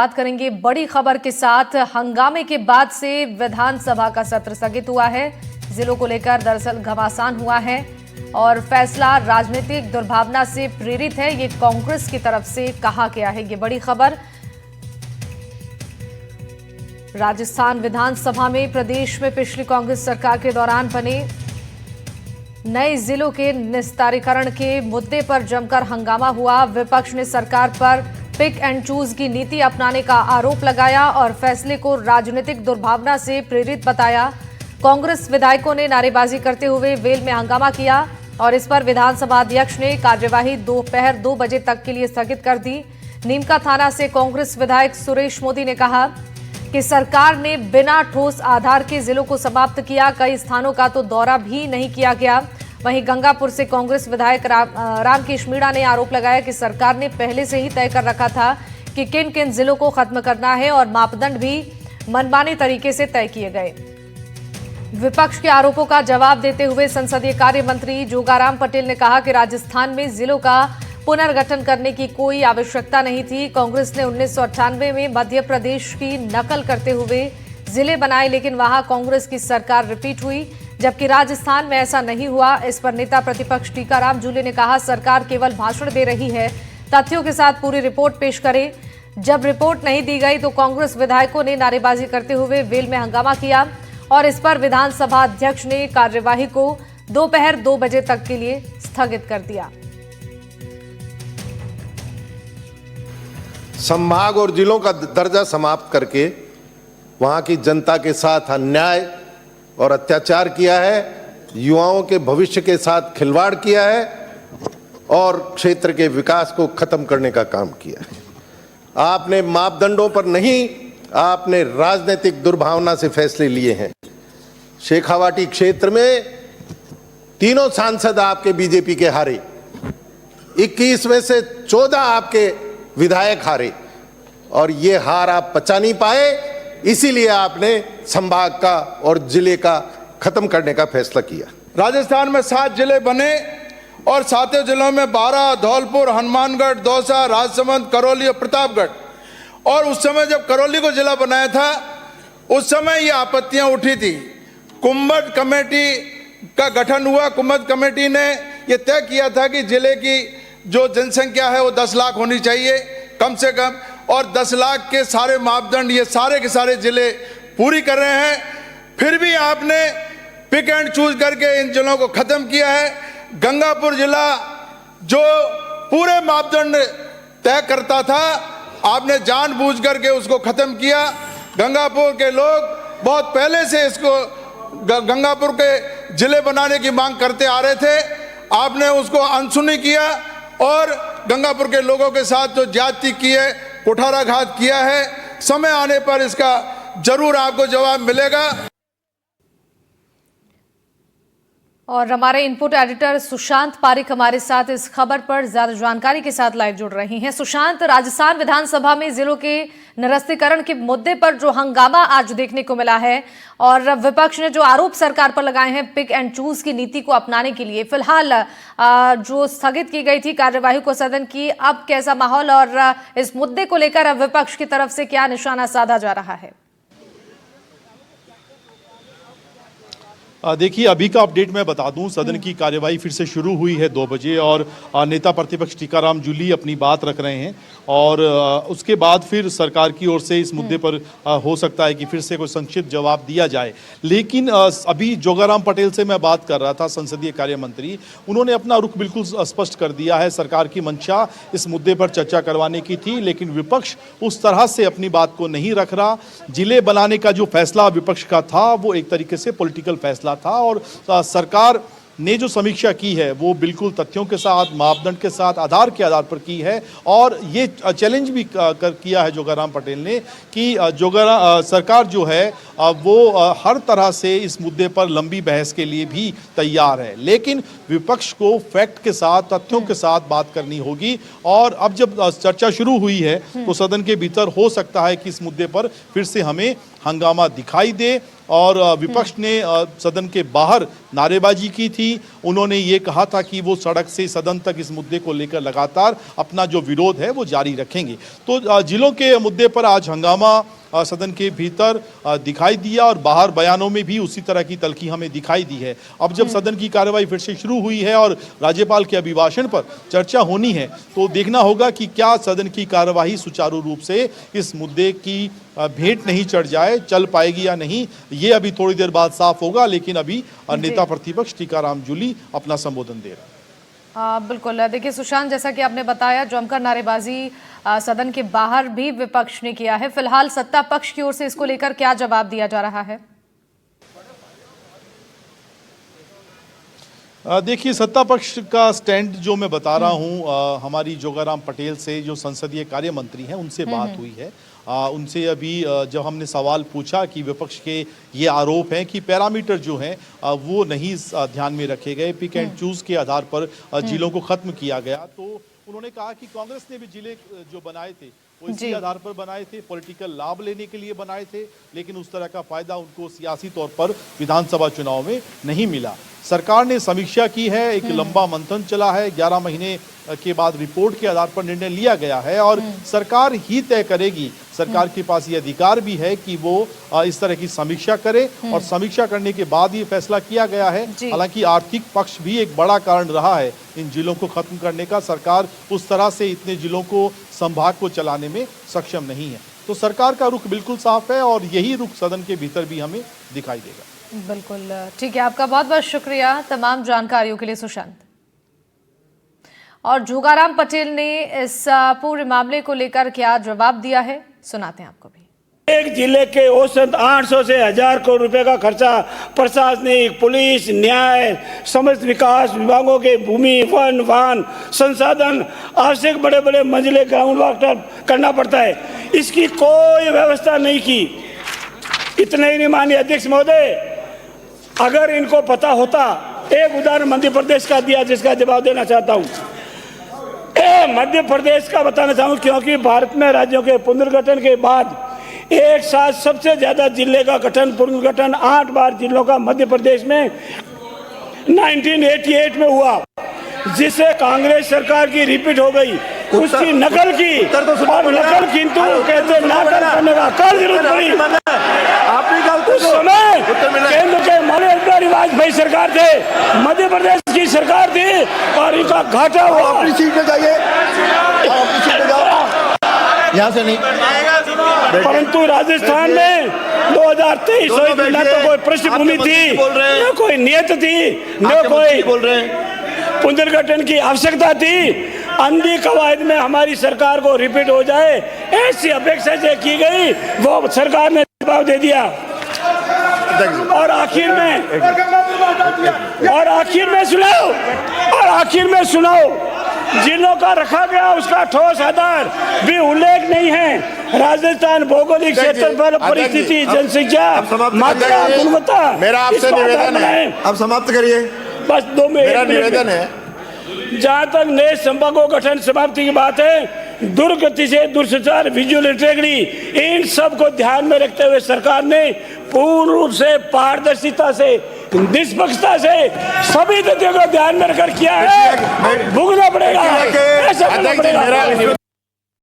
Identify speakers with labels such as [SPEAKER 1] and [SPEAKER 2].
[SPEAKER 1] बात करेंगे बड़ी खबर के साथ। हंगामे के बाद से विधानसभा का सत्र स्थगित हुआ है। जिलों को लेकर दरअसल घमासान हुआ है और फैसला राजनीतिक दुर्भावना से प्रेरित है, ये कांग्रेस की तरफ से कहा गया है। ये बड़ी खबर। राजस्थान विधानसभा में प्रदेश में पिछली कांग्रेस सरकार के दौरान बने नए जिलों के निस्तारीकरण के मुद्दे पर जमकर हंगामा हुआ। विपक्ष ने सरकार पर पिक एंड चूज की नीति अपनाने का आरोप लगाया और फैसले को राजनीतिक दुर्भावना से प्रेरित बताया। कांग्रेस विधायकों ने नारेबाजी करते हुए वेल में हंगामा किया और इस पर विधानसभा अध्यक्ष ने कार्यवाही दोपहर 2 बजे तक के लिए स्थगित कर दी। नीमका थाना से कांग्रेस विधायक सुरेश मोदी ने कहा कि सरकार ने बिना ठोस आधार के जिलों को समाप्त किया, कई स्थानों का तो दौरा भी नहीं किया गया। वहीं गंगापुर से कांग्रेस विधायक रामकेश मीणा ने आरोप लगाया कि सरकार ने पहले से ही तय कर रखा था कि किन किन जिलों को खत्म करना है और मापदंड भी मनमाने तरीके से तय किए गए। विपक्ष के आरोपों का जवाब देते हुए संसदीय कार्य मंत्री जोगाराम पटेल ने कहा कि राजस्थान में जिलों का पुनर्गठन करने की कोई आवश्यकता नहीं थी। कांग्रेस ने 1998 में मध्य प्रदेश की नकल करते हुए जिले बनाए, लेकिन वहां कांग्रेस की सरकार रिपीट हुई, जबकि राजस्थान में ऐसा नहीं हुआ। इस पर नेता प्रतिपक्ष टीकाराम जूली ने कहा सरकार केवल भाषण दे रही है, तथ्यों के साथ पूरी रिपोर्ट पेश करे। जब रिपोर्ट नहीं दी गई तो कांग्रेस विधायकों ने नारेबाजी करते हुए वेल में हंगामा किया और इस पर विधानसभा अध्यक्ष ने कार्यवाही को दोपहर 2 बजे तक के लिए स्थगित कर दिया।
[SPEAKER 2] संभाग और जिलों का दर्जा समाप्त करके वहां की जनता के साथ अन्याय और अत्याचार किया है, युवाओं के भविष्य के साथ खिलवाड़ किया है और क्षेत्र के विकास को खत्म करने का काम किया है। आपने मापदंडों पर नहीं, आपने राजनीतिक दुर्भावना से फैसले लिए हैं। शेखावाटी क्षेत्र में तीनों सांसद आपके बीजेपी के हारे, 21 में से 14 आपके विधायक हारे और ये हार आप पचा नहीं पाए, इसीलिए आपने संभाग का और जिले का खत्म करने का फैसला किया।
[SPEAKER 3] राजस्थान में 7 जिले बने और 7 जिलों में 12 धौलपुर, हनुमानगढ़, दौसा, राजसमंद, करौली और प्रतापगढ़। और उस समय जब करौली को जिला बनाया था उस समय ये आपत्तियां उठी थी। कुंभट कमेटी का गठन हुआ। कुंभट कमेटी ने यह तय किया था कि जिले की जो जनसंख्या है वो 10 लाख होनी चाहिए कम से कम, और 10 लाख के सारे मापदंड ये सारे के सारे जिले पूरी कर रहे हैं। फिर भी आपने पिक एंड चूज करके इन जिलों को खत्म किया है। गंगापुर जिला जो पूरे मापदंड तय करता था, आपने जानबूझ करके उसको खत्म किया। गंगापुर के लोग बहुत पहले से इसको गंगापुर के जिले बनाने की मांग करते आ रहे थे, आपने उसको अनसुनी किया और गंगापुर के लोगों के साथ जो ज्यादती की है, कुठाराघात किया है। समय आने पर इसका जरूर आपको जवाब मिलेगा।
[SPEAKER 1] और हमारे इनपुट एडिटर सुशांत पारिक हमारे साथ इस खबर पर ज्यादा जानकारी के साथ लाइव जुड़ रही हैं। सुशांत, राजस्थान विधानसभा में जिलों के निरस्तीकरण के मुद्दे पर जो हंगामा आज देखने को मिला है और विपक्ष ने जो आरोप सरकार पर लगाए हैं पिक एंड चूज की नीति को अपनाने के लिए, फिलहाल जो स्थगित की गई थी कार्यवाही को सदन की, अब कैसा माहौल और इस मुद्दे को लेकर अब विपक्ष की तरफ से क्या निशाना साधा जा रहा है?
[SPEAKER 4] देखिए, अभी का अपडेट मैं बता दूं, सदन की कार्यवाही फिर से शुरू हुई है 2 बजे और नेता प्रतिपक्ष टीकाराम जूली अपनी बात रख रहे हैं और उसके बाद फिर सरकार की ओर से इस मुद्दे पर हो सकता है कि फिर से कोई संक्षिप्त जवाब दिया जाए। लेकिन अभी जोगाराम पटेल से मैं बात कर रहा था, संसदीय कार्य मंत्री, उन्होंने अपना रुख बिल्कुल स्पष्ट कर दिया है। सरकार की मंशा इस मुद्दे पर चर्चा करवाने की थी, लेकिन विपक्ष उस तरह से अपनी बात को नहीं रख रहा। जिले बनाने का जो फैसला विपक्ष का था वो एक तरीके से पॉलिटिकल फैसला था और सरकार ने जो समीक्षा की है वो बिल्कुल तथ्यों के साथ, मापदंड के साथ, आधार के आधार पर की है और ये चैलेंज भी किया है जोगाराम पटेल ने कि सरकार जो है वो हर तरह से इस मुद्दे पर लंबी बहस के लिए भी तैयार है, लेकिन विपक्ष को फैक्ट के साथ, तथ्यों के साथ बात करनी होगी। और अब जब चर्चा शुरू हुई है तो सदन के भीतर हो सकता है कि इस मुद्दे पर फिर से हमें हंगामा दिखाई दे और विपक्ष ने सदन के बाहर नारेबाजी की थी। उन्होंने ये कहा था कि वो सड़क से सदन तक इस मुद्दे को लेकर लगातार अपना जो विरोध है वो जारी रखेंगे। तो जिलों के मुद्दे पर आज हंगामा सदन के भीतर दिखाई दिया और बाहर बयानों में भी उसी तरह की तल्खी हमें दिखाई दी है। अब जब सदन की कार्रवाई फिर से शुरू हुई है और राज्यपाल के अभिभाषण पर चर्चा होनी है तो देखना होगा कि क्या सदन की कार्यवाही सुचारू रूप से इस मुद्दे की भेंट नहीं चढ़ जाए, चल पाएगी या नहीं, ये अभी थोड़ी देर बाद साफ होगा। लेकिन अभी नेता प्रतिपक्ष टीकाराम जूली अपना संबोधन दे रहे हैं।
[SPEAKER 1] बिल्कुल। देखिए सुशांत, जैसा कि आपने बताया, जमकर नारेबाजी सदन के बाहर भी विपक्ष ने किया है। फिलहाल सत्ता पक्ष की ओर से इसको लेकर क्या जवाब दिया जा रहा है?
[SPEAKER 4] देखिए, सत्ता पक्ष का स्टैंड जो मैं बता रहा हूं, हमारी जोगाराम पटेल से जो संसदीय कार्य मंत्री हैं उनसे बात हुई है। उनसे अभी जब हमने सवाल पूछा कि विपक्ष के ये आरोप हैं कि पैरामीटर जो हैं वो नहीं ध्यान में रखे गए, पिक एंड चूज के आधार पर जिलों को खत्म किया गया, तो उन्होंने कहा कि कांग्रेस ने भी जिले जो बनाए थे वो इसी आधार पर बनाए थे, पॉलिटिकल लाभ लेने के लिए बनाए थे, लेकिन उस तरह का फायदा उनको सियासी तौर पर विधानसभा चुनाव में नहीं मिला। सरकार ने समीक्षा की है, एक लंबा मंथन चला है, 11 महीने के बाद रिपोर्ट के आधार पर निर्णय लिया गया है और सरकार ही तय करेगी। सरकार के पास ये अधिकार भी है कि वो इस तरह की समीक्षा करे और समीक्षा करने के बाद ये फैसला किया गया है। हालांकि आर्थिक पक्ष भी एक बड़ा कारण रहा है इन जिलों को खत्म करने का। सरकार उस तरह से इतने जिलों को संभाग को चलाने में सक्षम नहीं है। तो सरकार का रुख बिल्कुल साफ है और यही रुख सदन के भीतर भी हमें दिखाई देगा।
[SPEAKER 1] बिल्कुल ठीक है, आपका बहुत बहुत शुक्रिया तमाम जानकारियों के लिए सुशांत। और जोगाराम पटेल ने इस पूरे मामले को लेकर क्या जवाब दिया है, सुनाते हैं आपको भी।
[SPEAKER 5] एक जिले के औसत 800 से 1000 करोड़ रुपए का खर्चा प्रशासनिक, पुलिस, न्याय, समस्त विकास विभागों के भूमि, वन, वाहन, संसाधन, आवश्यक बड़े बड़े मंजिले ग्राउंड वाटर करना पड़ता है। इसकी कोई व्यवस्था नहीं की। इतने ही नहीं, माननीय अध्यक्ष महोदय, अगर इनको पता होता, एक उदाहरण मध्य प्रदेश का दिया जिसका जवाब देना चाहता हूँ। मध्य प्रदेश का बताना चाहूँ क्योंकि भारत में राज्यों के पुनर्गठन के बाद एक साथ सबसे ज्यादा जिले का गठन, पुनर्गठन 8 बार जिलों का मध्य प्रदेश में 1988 में हुआ, जिससे कांग्रेस सरकार की रिपीट हो गई। उसकी नकल की और नकल किंतु कहते नकल करने का कर जरूरत पड़ी। उस समय केंद्र के माननीय बिहारी वाजपेयी सरकार थे, मध्य प्रदेश की सरकार थी और इनका घाटा हुआ।
[SPEAKER 6] अपनी सीट पे जाइए, अपनी सीट पे जाओ, यहाँ से नहीं।
[SPEAKER 5] परंतु राजस्थान में 2023 न तो कोई पृष्ठभूमि थी, न कोई नियत थी, न कोई पुनर्गठन की आवश्यकता थी। अंधी कवायद में हमारी सरकार को रिपीट हो जाए ऐसी अपेक्षा से की गई, वो सरकार ने जवाब दे दिया। और आखिर में सुनाओ, जिलों का रखा गया उसका ठोस आधार भी उल्लेख नहीं है। राजस्थान भौगोलिक क्षेत्र पर परिस्थिति, जनसंख्या, मात्रा, गुणवत्ता,
[SPEAKER 6] मेरा आपसे निवेदन है, अब समाप्त करिए।
[SPEAKER 5] बस 2 मिनट
[SPEAKER 6] मेरा निवेदन है,
[SPEAKER 5] जहाँ तक नए संभागों गठन समाप्ति की बात है, दुर्गति से दुष्प्रचार, विजुअल इंटेग्रिटी, इन सब को ध्यान में रखते हुए सरकार ने पूर्ण रूप से पारदर्शिता से, निष्पक्षता से सभी तथ्यों को ध्यान में रखकर किया है। भुगतना पड़ेगा, ऐसा करना पड़ेगा।